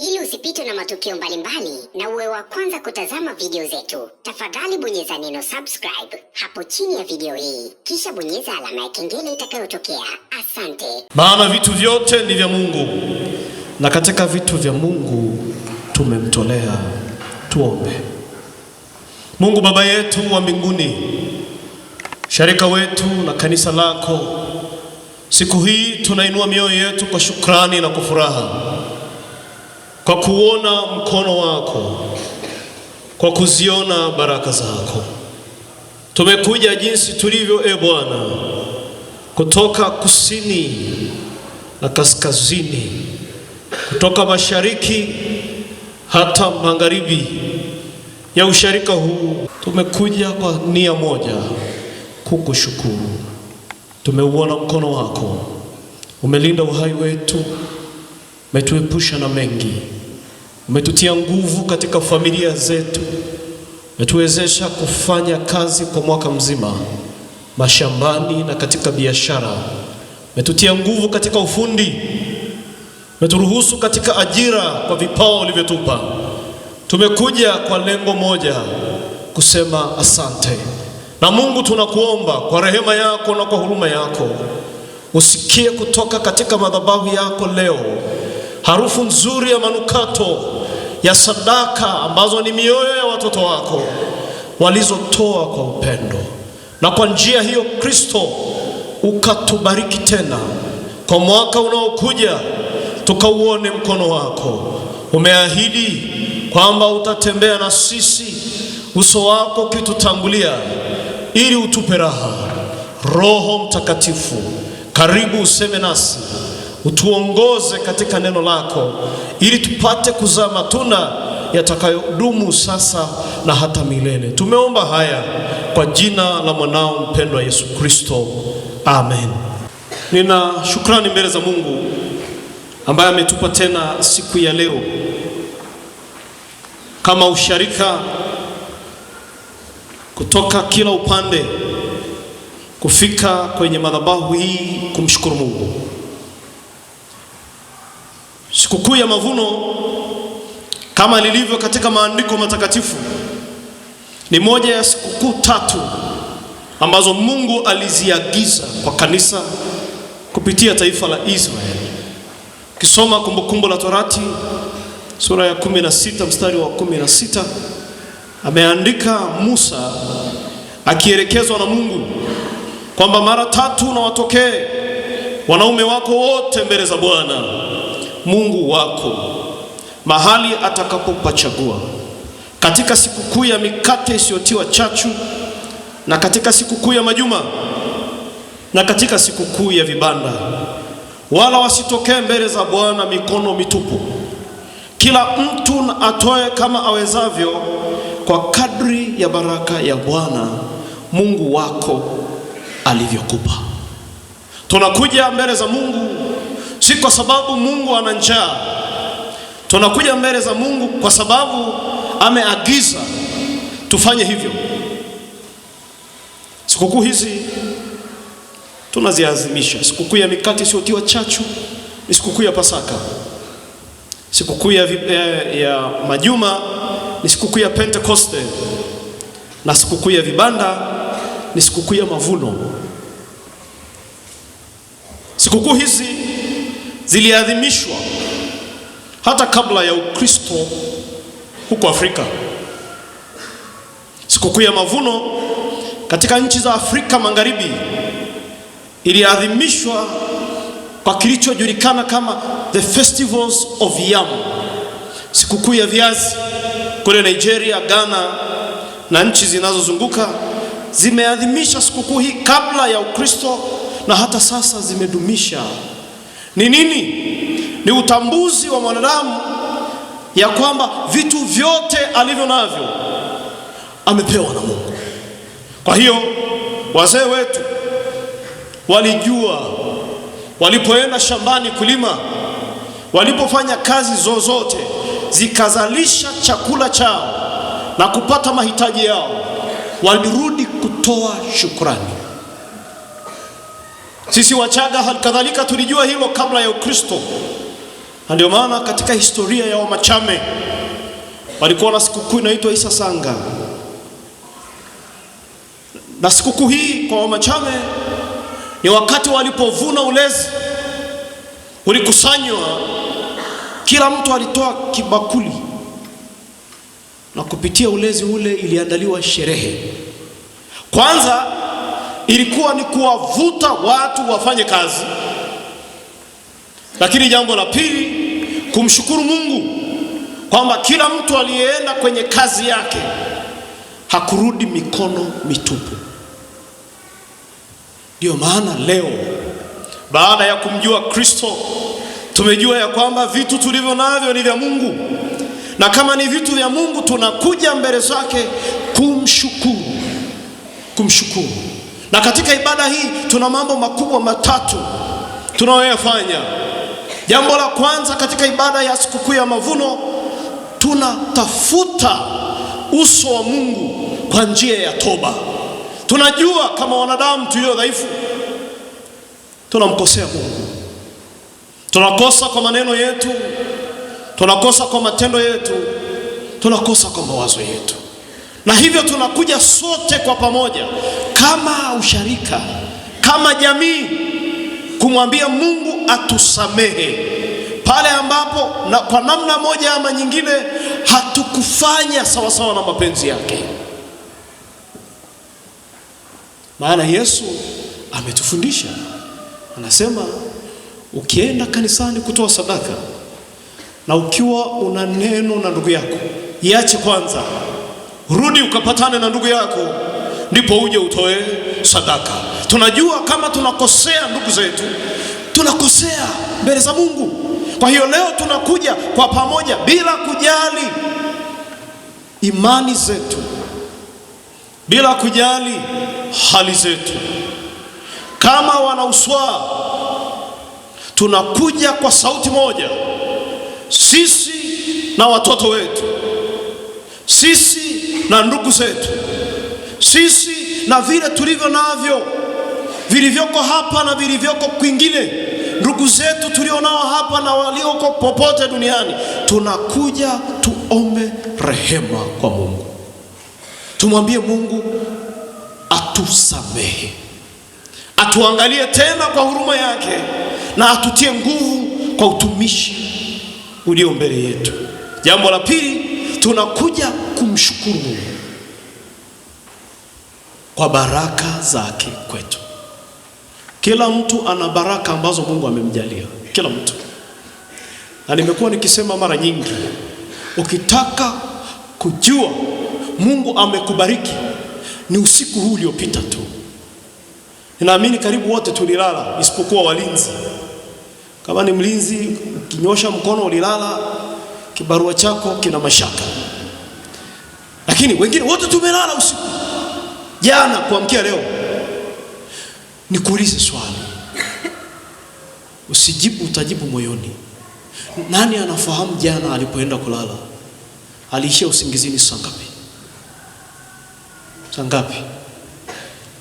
Ili usipitwe na matukio mbalimbali na uwe wa kwanza kutazama video zetu, tafadhali bonyeza neno subscribe hapo chini ya video hii, kisha bonyeza alama ya kengele itakayotokea. Asante. Maana vitu vyote ni vya Mungu, na katika vitu vya Mungu tumemtolea. Tuombe. Mungu Baba yetu wa mbinguni, sharika wetu na kanisa lako, siku hii tunainua mioyo yetu kwa shukrani na kwa furaha, kwa kuona mkono wako, kwa kuziona baraka zako. Tumekuja jinsi tulivyo, e Bwana, kutoka kusini na kaskazini, kutoka mashariki hata magharibi ya usharika huu. Tumekuja kwa nia moja, kukushukuru. Tumeuona mkono wako, umelinda uhai wetu, umetuepusha na mengi, umetutia nguvu katika familia zetu, umetuwezesha kufanya kazi kwa mwaka mzima, mashambani na katika biashara, umetutia nguvu katika ufundi, umeturuhusu katika ajira kwa vipawa ulivyotupa. Tumekuja kwa lengo moja, kusema asante. Na Mungu, tunakuomba kwa rehema yako na kwa huruma yako, usikie kutoka katika madhabahu yako leo harufu nzuri ya manukato ya sadaka ambazo ni mioyo ya watoto wako walizotoa kwa upendo. Na kwa njia hiyo Kristo, ukatubariki tena kwa mwaka unaokuja, tukauone mkono wako. Umeahidi kwamba utatembea na sisi, uso wako ukitutangulia, ili utupe raha. Roho Mtakatifu, karibu useme nasi, utuongoze katika neno lako, ili tupate kuzaa matunda yatakayodumu sasa na hata milele. Tumeomba haya kwa jina la mwanao mpendwa Yesu Kristo, amen. Nina shukrani mbele za Mungu ambaye ametupa tena siku ya leo kama usharika kutoka kila upande kufika kwenye madhabahu hii kumshukuru Mungu. Sikukuu ya mavuno, kama lilivyo katika maandiko matakatifu, ni moja ya sikukuu tatu ambazo Mungu aliziagiza kwa kanisa kupitia taifa la Israeli. Kisoma Kumbukumbu la Torati sura ya 16 mstari wa 16, ameandika Musa akielekezwa na Mungu kwamba mara tatu na watokee wanaume wako wote mbele za Bwana Mungu wako mahali atakapopachagua, katika sikukuu ya mikate isiyotiwa chachu, na katika sikukuu ya majuma, na katika sikukuu ya vibanda. Wala wasitokee mbele za Bwana mikono mitupu. Kila mtu atoe kama awezavyo kwa kadri ya baraka ya Bwana Mungu wako alivyokupa. Tunakuja mbele za Mungu si kwa sababu Mungu ana njaa. Tunakuja mbele za Mungu kwa sababu ameagiza tufanye hivyo. Sikukuu hizi tunaziazimisha. Sikukuu ya mikate isiyotiwa chachu ni sikukuu ya Pasaka. Sikukuu ya majuma ni sikukuu ya Pentekoste, na sikukuu ya vibanda ni sikukuu ya mavuno. Sikukuu hizi ziliadhimishwa hata kabla ya Ukristo huko Afrika. Sikukuu ya mavuno katika nchi za Afrika Magharibi iliadhimishwa kwa kilichojulikana kama the festivals of yam, sikukuu ya viazi. Kule Nigeria, Ghana na nchi zinazozunguka zimeadhimisha sikukuu hii kabla ya Ukristo, na hata sasa zimedumisha. Ni nini? Ni utambuzi wa mwanadamu ya kwamba vitu vyote alivyo navyo amepewa na Mungu. Kwa hiyo wazee wetu walijua, walipoenda shambani kulima, walipofanya kazi zozote zikazalisha chakula chao na kupata mahitaji yao, walirudi kutoa shukrani. Sisi Wachaga halikadhalika tulijua hilo kabla ya Ukristo. Ndio maana katika historia ya Wamachame walikuwa na sikukuu inaitwa Isasanga. Na sikukuu hii kwa Wamachame ni wakati walipovuna ulezi. Ulikusanywa, kila mtu alitoa kibakuli, na kupitia ulezi ule iliandaliwa sherehe. Kwanza ilikuwa ni kuwavuta watu wafanye kazi, lakini jambo la pili kumshukuru Mungu kwamba kila mtu aliyeenda kwenye kazi yake hakurudi mikono mitupu. Ndio maana leo baada ya kumjua Kristo tumejua ya kwamba vitu tulivyo navyo ni vya Mungu, na kama ni vitu vya Mungu tunakuja mbele zake kumshukuru. Na katika ibada hii tuna mambo makubwa matatu tunayoyafanya. Jambo la kwanza, katika ibada ya sikukuu ya mavuno tunatafuta uso wa Mungu kwa njia ya toba. Tunajua kama wanadamu tulio dhaifu tunamkosea Mungu. Tunakosa kwa maneno yetu, tunakosa kwa matendo yetu, tunakosa kwa mawazo yetu. Na hivyo tunakuja sote kwa pamoja kama usharika, kama jamii, kumwambia Mungu atusamehe pale ambapo kwa namna moja ama nyingine hatukufanya sawasawa na mapenzi yake. Maana Yesu ametufundisha, anasema ukienda kanisani kutoa sadaka na ukiwa una neno na ndugu yako, iache kwanza, rudi ukapatane na ndugu yako, ndipo uje utoe sadaka. Tunajua kama tunakosea ndugu zetu, tunakosea mbele za Mungu. Kwa hiyo leo tunakuja kwa pamoja bila kujali imani zetu, bila kujali hali zetu. Kama wanauswaa tunakuja kwa sauti moja, sisi na watoto wetu, sisi na ndugu zetu, sisi na vile tulivyo navyo, vilivyoko hapa na vilivyoko kwingine, ndugu zetu tulionao hapa na walioko popote duniani. Tunakuja tuombe rehema kwa Mungu, tumwambie Mungu atusamehe, atuangalie tena kwa huruma yake, na atutie nguvu kwa utumishi ulio mbele yetu. Jambo la pili, tunakuja kumshukuru Mungu kwa baraka zake kwetu. Kila mtu ana baraka ambazo Mungu amemjalia, kila mtu. Na nimekuwa nikisema mara nyingi, ukitaka kujua Mungu amekubariki ni usiku huu uliopita tu. Ninaamini karibu wote tulilala isipokuwa walinzi. Kama ni mlinzi, ukinyosha mkono ulilala, kibarua chako kina mashaka. Lakini wengine wote tumelala usiku, jana kuamkia leo. Nikuulize swali, usijibu, utajibu moyoni. Nani anafahamu jana alipoenda kulala aliishia usingizini saa ngapi? Saa ngapi?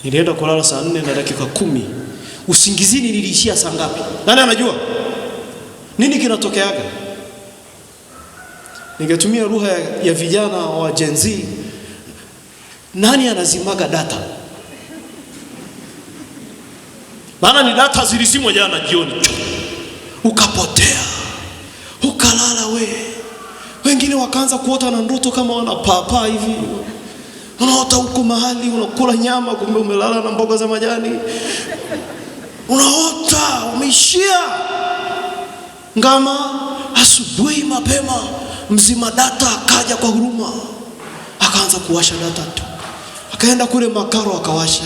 Nilienda kulala saa 4:10. Usingizini niliishia saa ngapi? Nani anajua? Nini kinatokeaga? Ningetumia lugha ya vijana wa Gen Z, nani anazimaga data? Maana ni data zilizimwa jana jioni, ukapotea, ukalala we. Wengine wakaanza kuota na ndoto kama wanapaa hivi. Unaota huko mahali unakula nyama, kumbe umelala na mboga za majani. Unaota umeishia ngama. Asubuhi mapema mzima data akaja kwa huruma, akaanza kuwasha data tu. Akaenda kule Makaro akawasha,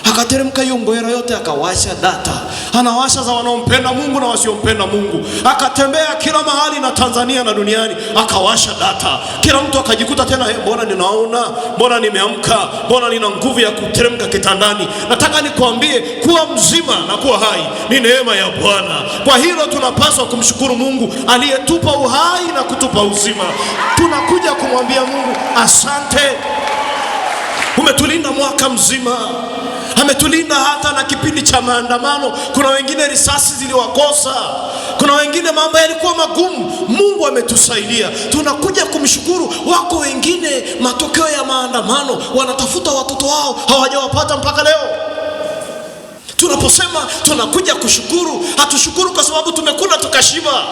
akateremka hiyo Mboera yote akawasha data. Anawasha za wanaompenda Mungu na wasiompenda Mungu. Akatembea kila mahali na Tanzania na duniani akawasha data. Kila mtu akajikuta tena, mbona ninaona, mbona nimeamka, mbona nina nguvu ya kuteremka kitandani. Nataka nikwambie kuwa mzima na kuwa hai ni neema ya Bwana. Kwa hilo tunapaswa kumshukuru Mungu aliyetupa uhai na kutupa uzima. Tunakuja kumwambia Mungu asante. Umetulinda mwaka mzima. Ametulinda hata na kipindi cha maandamano. Kuna wengine risasi ziliwakosa, kuna wengine mambo yalikuwa magumu. Mungu ametusaidia, tunakuja kumshukuru. Wako wengine matokeo ya maandamano, wanatafuta watoto wao hawajawapata mpaka leo. Tunaposema tunakuja kushukuru, hatushukuru kwa sababu tumekula tukashiba,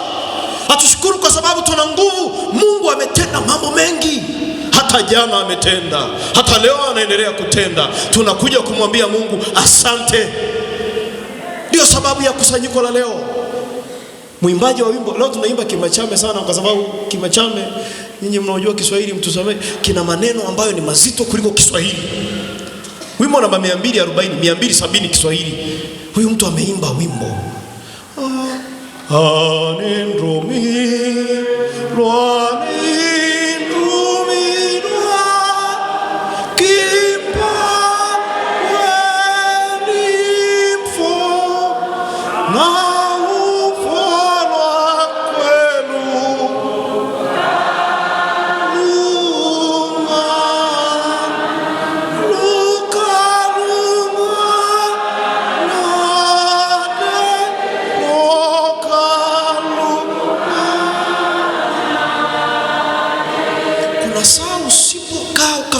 hatushukuru kwa sababu tuna nguvu. Mungu ametenda mambo mengi, hata jana ametenda, hata leo anaendelea kutenda. Tunakuja kumwambia Mungu asante. Ndio sababu ya kusanyiko la leo. Mwimbaji wa wimbo leo tunaimba Kimachame sana, kwa sababu Kimachame, nyinyi mnaojua Kiswahili mtusamee, kina maneno ambayo ni mazito kuliko Kiswahili. Wimbo namba 240, 270 Kiswahili. Huyu mtu ameimba wimbo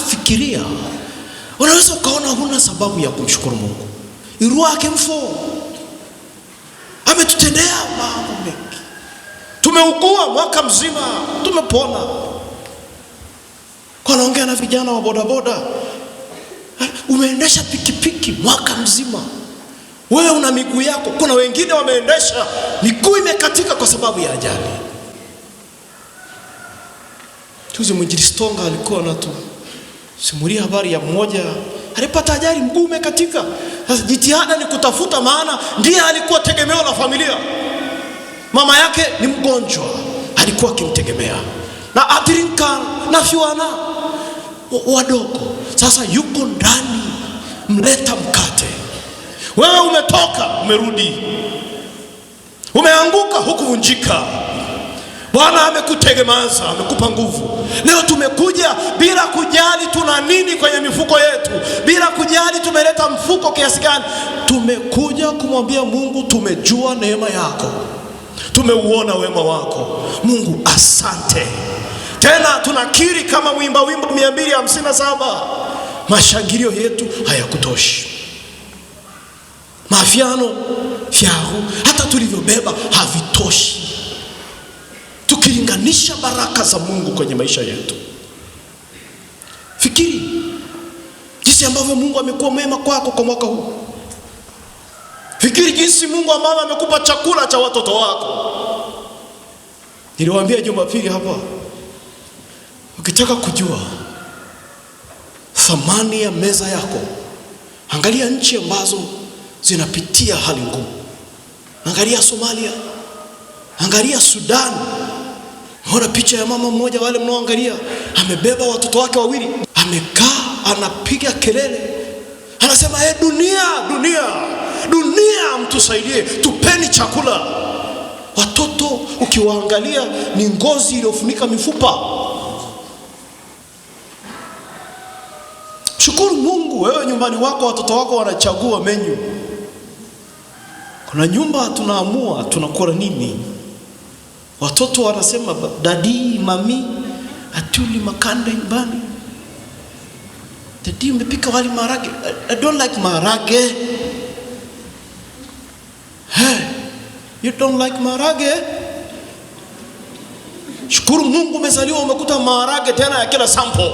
Fikiria, unaweza ukaona huna sababu ya kumshukuru Mungu. Iruake mfo ametutendea mambo mengi. Tumeugua mwaka mzima, tumepona. Kwa naongea na vijana wa bodaboda, umeendesha pikipiki mwaka mzima, wewe una miguu yako. Kuna wengine wameendesha miguu imekatika kwa sababu ya ajali. Tuzi Mwinjilistonga alikuwa natu simulia habari ya mmoja alipata ajali, mguu umekatika. Sasa jitihada ni kutafuta, maana ndiye alikuwa tegemeo la familia. Mama yake ni mgonjwa, alikuwa akimtegemea, na Adrinka na Fiwana wadogo. Sasa yuko ndani, mleta mkate. Wewe umetoka, umerudi, umeanguka, hukuvunjika. Bwana amekutegemeza, amekupa nguvu. Leo tumekuja bila kujali tuna nini kwenye mifuko yetu, bila kujali tumeleta mfuko kiasi gani. Tumekuja kumwambia Mungu, tumejua neema yako, tumeuona wema wako. Mungu asante. Tena tunakiri kama wimbo 257, mashangilio yetu hayakutoshi, mafiano fyahu hata tulivyobeba havitoshi, tukilinganisha baraka za Mungu kwenye maisha yetu. Fikiri jinsi ambavyo Mungu amekuwa mwema kwako kwa mwaka huu. Fikiri jinsi Mungu ambavyo amekupa chakula cha watoto wako. Niliwaambia Jumapili hapa, ukitaka kujua thamani ya meza yako, angalia nchi ambazo zinapitia hali ngumu. Angalia Somalia, angalia Sudan. Ona picha ya mama mmoja, wale mnaoangalia, amebeba watoto wake wawili, amekaa anapiga kelele, anasema dunia, dunia, dunia mtusaidie, tupeni chakula. Watoto ukiwaangalia ni ngozi iliyofunika mifupa. Shukuru Mungu, wewe nyumbani wako watoto wako wanachagua menu. Kuna nyumba tunaamua tunakula nini. Watoto wanasema dadi, mami, atuli makande nyumbani. Dadi umepika wali maharage. I don't like maharage. Hey, you don't like maharage? Shukuru Mungu umezaliwa umekuta maharage tena ya kila sample.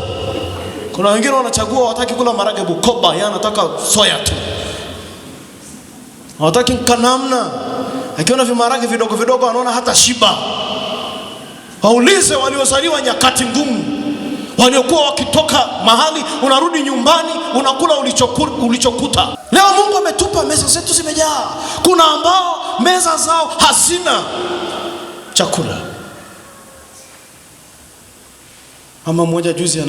Kuna wengine wanachagua wataki kula maharage Bukoba, yeye anataka soya tu. Hawataki kanamna. Akiona vimaharage vidogo vidogo anaona hata shiba. Waulize waliozaliwa nyakati ngumu, waliokuwa wakitoka mahali unarudi nyumbani unakula ulichokuta. Leo Mungu ametupa meza zetu zimejaa. Kuna ambao meza zao hazina chakula. Mama mmoja juzi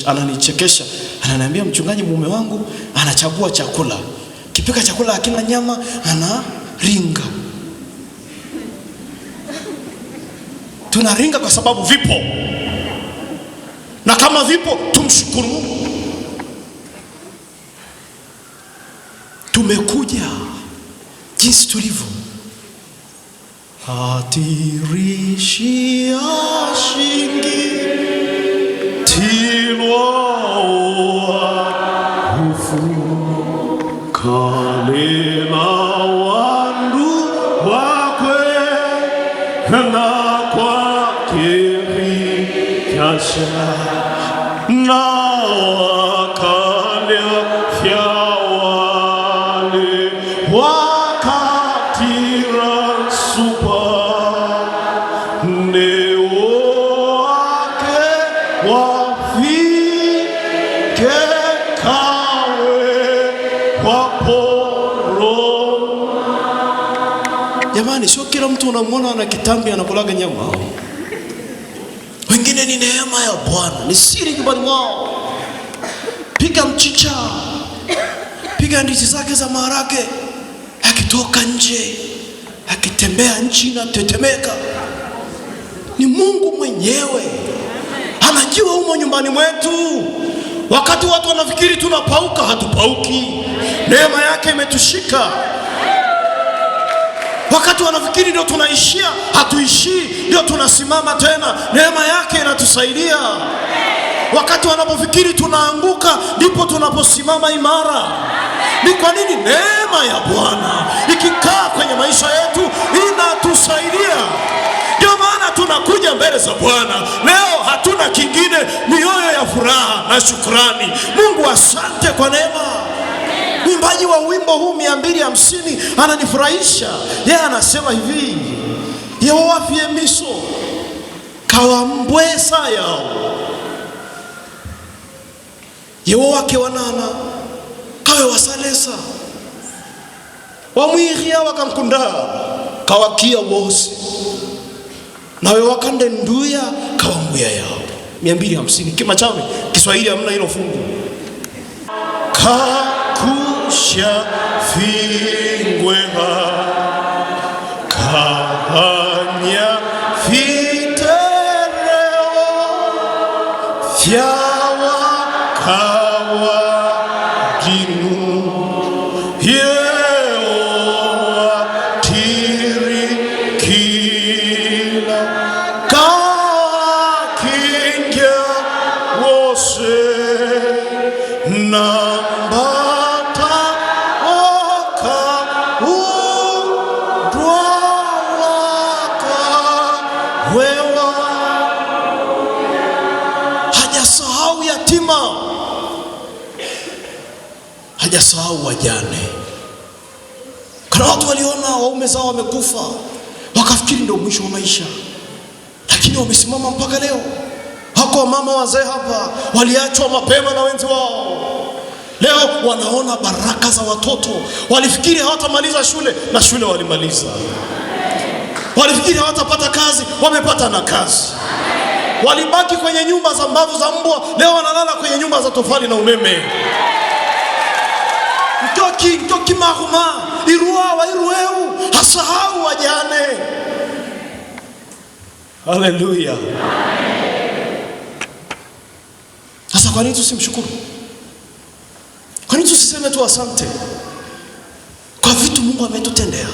ananichekesha, ananiambia mchungaji, mume wangu anachagua chakula, kipika chakula hakina nyama anaringa. Tunaringa kwa sababu vipo, na kama vipo tumshukuru. tumekuja jinsi tulivyo. Hatirishia shingi tilwa ufu kalela wandu wakwe na kwa kiri kasha na wakalia fyawale wakatira supa neo wake wafike kawe waporo. Jamani, sio kila mtu unamwona ana kitambi anakulaga nyama. Wengine ni neema ya Bwana, ni siri nyumbani mwao. Piga mchicha, piga ndizi zake za maharage, akitoka nje, akitembea nchi inatetemeka. Ni Mungu mwenyewe anajua humo nyumbani mwetu. Wakati watu wanafikiri tunapauka, hatupauki. Neema yake imetushika. Wakati wanafikiri ndio tunaishia, hatuishii, ndio tunasimama tena. Neema yake inatusaidia. Wakati wanapofikiri tunaanguka, ndipo tunaposimama imara. Ni kwa nini? Neema ya Bwana ikikaa kwenye maisha yetu inatusaidia. Ndio maana tunakuja mbele za Bwana leo, hatuna kingine, mioyo ya furaha na shukrani. Mungu, asante kwa neema. Mwimbaji wa wimbo huu 250 ananifurahisha. Yeye anasema hivi: yewafie miso kawambwesa yao yewo wake wanana kawe wasalesa wamwiria wakamkunda kawakia wose nawe wakande nduya kawambuya yao. 250 kima chame Kiswahili hamna hilo fungu. Kakusha fingweha kahanya fitereo fyawa kawa ginu yewa tiri kila kawa kingia wose nambata oka udwa waka wewa. Hajasahau yatima, hajasahau wajane. Kuna watu waliona waume zao wamekufa wakafikiri ndio mwisho wa maisha, lakini wamesimama mpaka leo. Hako mama wazee hapa waliachwa mapema na wenzi wao, leo wanaona baraka za watoto. Walifikiri hawatamaliza shule na shule walimaliza. Walifikiri hawatapata kazi, wamepata na kazi. Walibaki kwenye nyumba za mbavu za mbwa, leo wanalala kwenye nyumba za tofali na umeme. Mtoki mahuma irua wa irueu, hasahau wajane. Haleluya. Sasa kwa nini tusimshukuru? Kwa nini tusiseme tu asante kwa vitu Mungu ametutendea?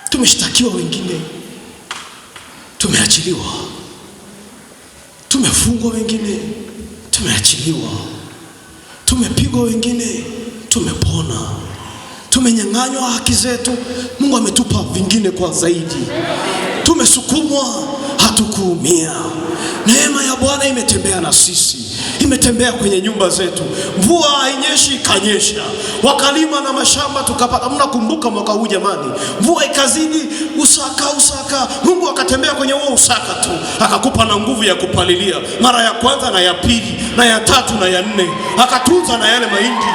Tumeshtakiwa wengine, tumeachiliwa. Tumefungwa wengine, tumeachiliwa. Tumepigwa wengine, tumepona. Tumenyang'anywa haki zetu, Mungu ametupa vingine kwa zaidi. Tumesukumwa, hatukuumia. Neema ya Bwana imetembea na sisi, imetembea kwenye nyumba zetu. Mvua hainyeshi, ikanyesha. Wakalima na mashamba tukapata. Mnakumbuka mwaka huu jamani, mvua ikazidi, usaka. Mungu akatembea kwenye huo usaka tu, akakupa na nguvu ya kupalilia mara ya kwanza na ya pili na ya tatu na ya nne, akatunza na yale mahindi,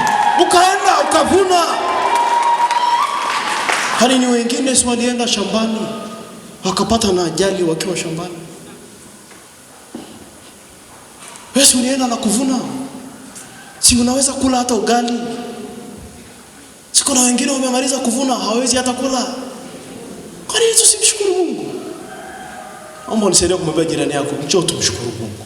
ukaenda ukavuna. Hali ni wengine si walienda shambani wakapata na ajali wakiwa shambani. Wewe ulienda na kuvuna, si unaweza kula hata ugali? Siko na wengine wamemaliza kuvuna hawezi hata kula. Kwa nini tusimshukuru Mungu? Naomba unisaidie kumwambia jirani yako, njoo tumshukuru Mungu.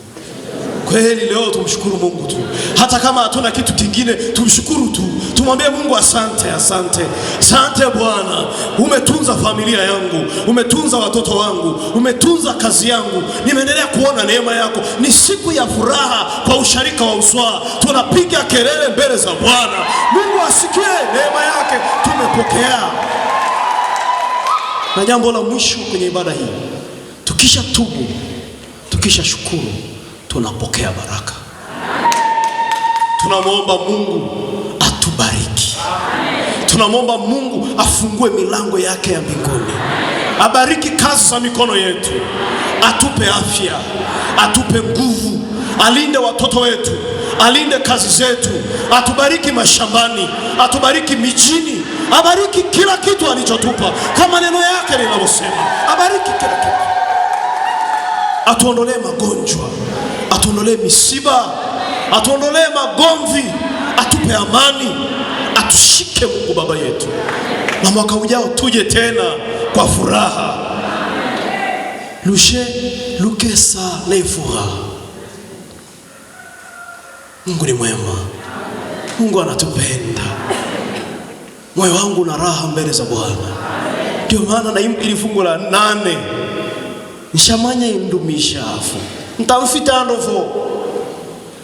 Kweli leo tumshukuru Mungu tu. Hata kama hatuna kitu kingine, tumshukuru tu. Tumwambie Mungu asante, asante. Asante Bwana. Umetunza familia yangu, umetunza watoto wangu, umetunza kazi yangu. Nimeendelea kuona neema yako. Ni siku ya furaha kwa usharika wa Uswa. Tunapiga kelele mbele za Bwana. Mungu asikie neema yake tumepokea. Na jambo la mwisho kwenye ibada hii, tukisha tubu, tukisha shukuru, tunapokea baraka. Tunamwomba Mungu atubariki. Tunamwomba Mungu afungue milango yake ya mbinguni. Abariki kazi za mikono yetu. Atupe afya, atupe nguvu, alinde watoto wetu, alinde kazi zetu, atubariki mashambani, atubariki mijini, abariki kila kitu alichotupa kama neno yake linavyosema. Abariki kila kitu. Atuondolee magonjwa, atuondolee misiba, atuondolee magomvi, atupe amani, atushike Mungu Baba yetu. Na mwaka ujao tuje tena kwa furaha. Lushe lukesa lefura. Mungu ni mwema. Mungu anatupenda. Moyo wangu na raha mbele za Bwana. Ndio maana na ili fungu la 8 nishamanya indumisha afu ntamfita ndofo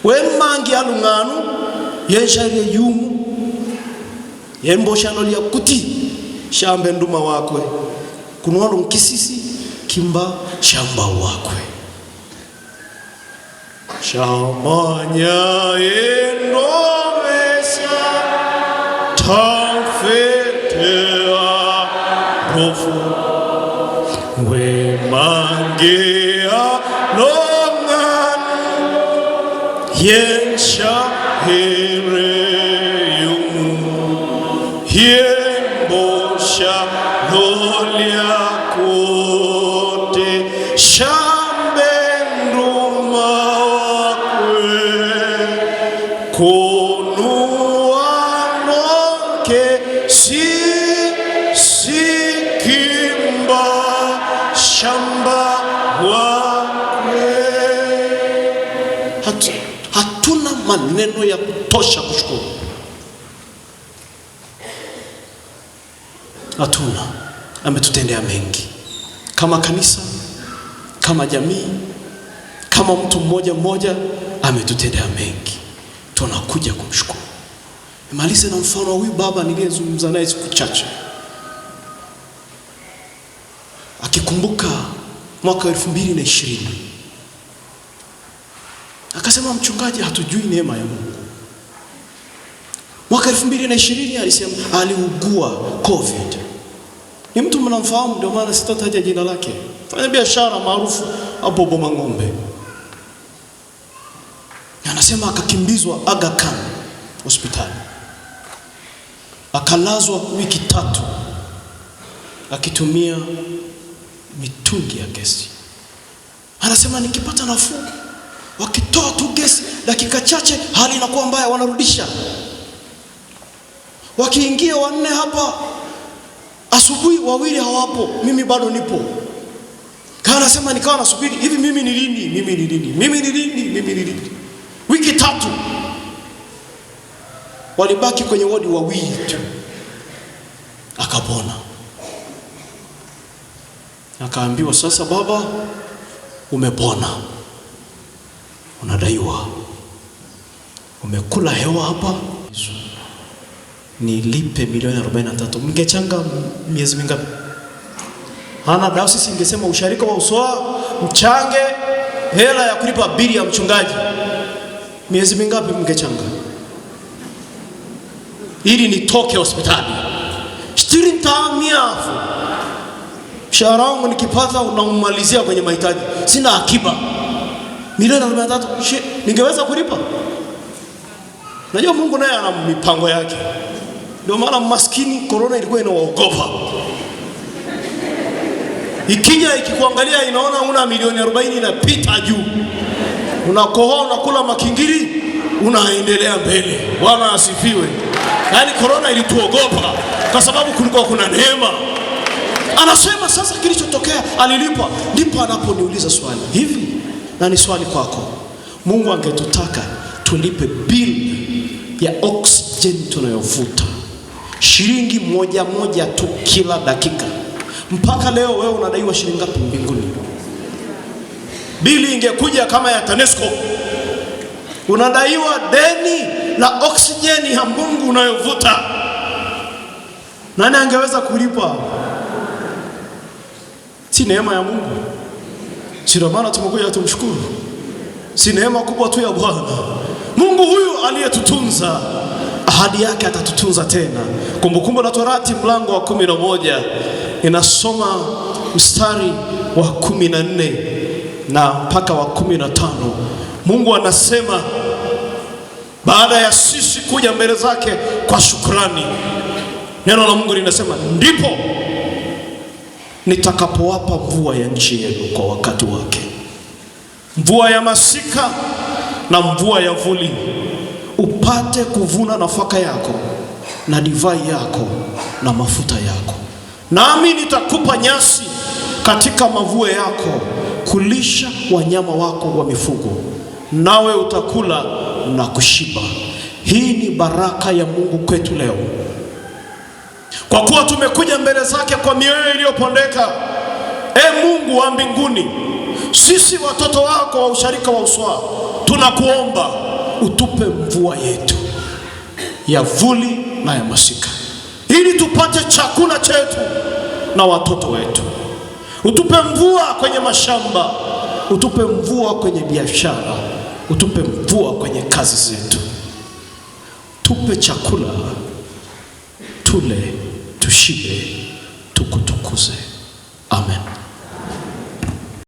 wemangi alunganu yensharie yumu yemboshano lya kuti shambe nduma wakwe kunwalo nkisisi kimba shamba wakwe shamanya endomesha tamfetea rofu we mangea longan yensha hereyumu yembosha lolia kote shambe nduma wakwe konua nonke kimba shamba wakwe. Hatuna maneno ya kutosha kushukuru. Hatuna. Ametutendea mengi kama kanisa, kama jamii, kama mtu mmoja mmoja, ametutendea mengi. Tunakuja kumshukuru. Nimalize na mfano wa huyu baba niliyezungumza naye siku chache. Akikumbuka mwaka 2020 akasema, mchungaji, hatujui neema ya Mungu. Mwaka 2020 alisema aliugua COVID. Ni mtu mnamfahamu, ndio maana sitataja jina lake. Fanya biashara maarufu hapo Bomang'ombe. Anasema akakimbizwa Aga Khan hospitali. Akalazwa wiki 3 akitumia mitungi ya gesi. Anasema nikipata nafuu, wakitoa tu gesi dakika chache hali inakuwa mbaya, wanarudisha. Wakiingia 4 hapa, asubuhi 2 hawapo, mimi bado nipo. Anasema nikawa nasubiri, hivi mimi ni lini? Wiki 3 walibaki kwenye wodi 2 tu, akapona. Akaambiwa, sasa baba, umepona, unadaiwa, umekula hewa hapa, nilipe milioni 43. Mngechanga miezi mingapi? Hana dayosisi ingesema usharika wa Uswa mchange hela ya kulipa bili ya mchungaji. Miezi mingapi mngechanga ili nitoke hospitali? Shtirintaamiafu mshahara wangu nikipata unamalizia kwenye mahitaji, sina akiba. Milioni 43 ningeweza kulipa? Najua Mungu naye ana mipango yake. Ndio maana maskini corona ilikuwa inawaogopa. Ikija ikikuangalia inaona una milioni 40 inapita juu. Unakohoa, unakula makingiri, unaendelea mbele. Bwana asifiwe. Yaani corona ilituogopa kwa sababu kulikuwa kuna neema. Anasema sasa kilichotokea alilipa. Ndipo anaponiuliza swali. Hivi, na ni swali kwako, Mungu angetutaka tulipe bili ya oxygen tunayovuta, shilingi moja tu kila dakika. Mpaka leo wewe unadaiwa shilingi ngapi mbinguni? Bili ingekuja kama ya TANESCO. Unadaiwa deni la oksijeni ya Mungu unayovuta. Nani angeweza kulipa? Si neema ya Mungu? Si ndio maana tumekuja tumshukuru? Si neema kubwa tu ya Bwana? Mungu huyu aliyetutunza, ahadi yake atatutunza tena. Kumbukumbu la Torati mlango wa 11 inasoma mstari wa 14 na mpaka wa 15. Mungu anasema baada ya sisi kuja mbele zake kwa shukrani, neno la Mungu linasema, ndipo nitakapowapa mvua ya nchi yenu kwa wakati wake, mvua ya masika na mvua ya vuli, upate kuvuna nafaka yako na divai yako na mafuta yako. Nami nitakupa nyasi katika mavue yako, kulisha wanyama wako wa mifugo, nawe utakula na kushiba. Hii ni baraka ya Mungu kwetu leo, kwa kuwa tumekuja mbele zake kwa mioyo iliyopondeka. Mungu wa mbinguni, sisi watoto wako wa usharika wa uswa, tunakuomba utupe mvua yetu ya vuli na ya masika, ili tupate chakula chetu na watoto wetu. Utupe mvua kwenye mashamba, utupe mvua kwenye biashara, utupe mvua kwenye kazi zetu. Tupe chakula, tule, tushibe, tukutukuze.